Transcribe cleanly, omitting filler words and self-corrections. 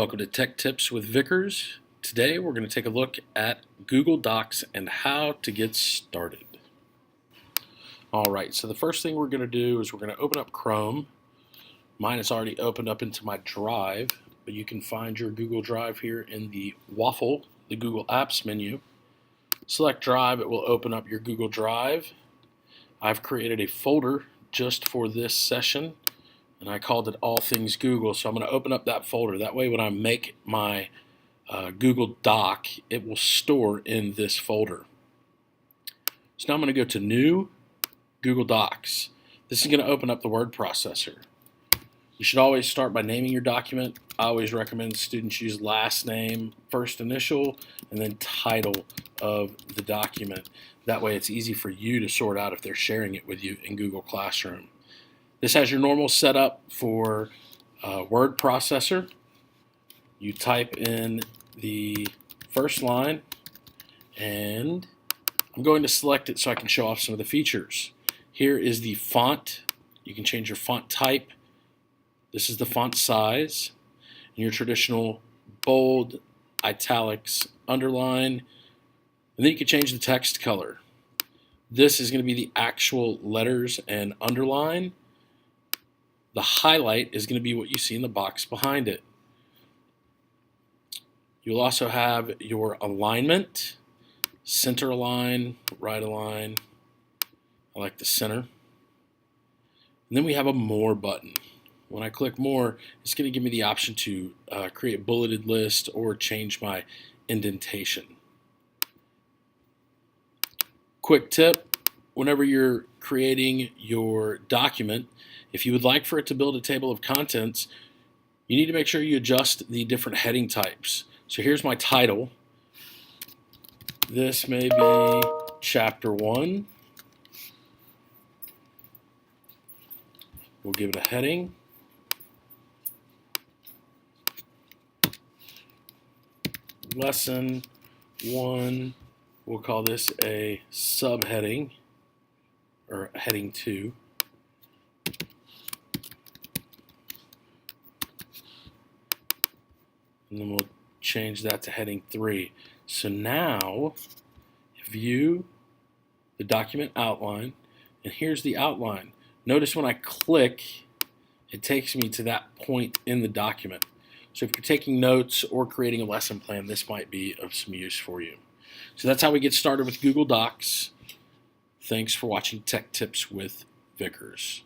Welcome to Tech Tips with Vickers. Today we're going to take a look at Google Docs and how to get started. Alright, so the first thing we're going to do is we're going to open up Chrome. Mine is already opened up into my Drive, but you can find your Google Drive here in the waffle, the Google Apps menu. Select Drive, it will open up your Google Drive. I've created a folder just for this session, and I called it All Things Google, so I'm going to open up that folder. That way when I make my Google Doc, it will store in this folder. So now I'm going to go to New, Google Docs. This is going to open up the word processor. You should always start by naming your document. I always recommend students use last name, first initial, and then title of the document. That way it's easy for you to sort out if they're sharing it with you in Google Classroom. This has your normal setup for word processor. You type in the first line, and I'm going to select it so I can show off some of the features. Here is the font. You can change your font type. This is the font size. And your traditional bold, italics, underline. And then you can change the text color. This is going to be the actual letters and underline. The highlight is going to be what you see in the box behind it. You'll also have your alignment, center align, right align. I like the center. And then we have a More button. When I click More, it's going to give me the option to create a bulleted list or change my indentation. Quick tip, whenever you're creating your document, if you would like for it to build a table of contents, you need to make sure you adjust the different heading types. So here's my title. This may be Chapter 1. We'll give it a heading. Lesson 1. We'll call this a subheading, or heading 2. And then we'll change that to heading 3. So now, view the document outline, and here's the outline. Notice when I click, it takes me to that point in the document. So if you're taking notes or creating a lesson plan, this might be of some use for you. So that's how we get started with Google Docs. Thanks for watching Tech Tips with Vickers.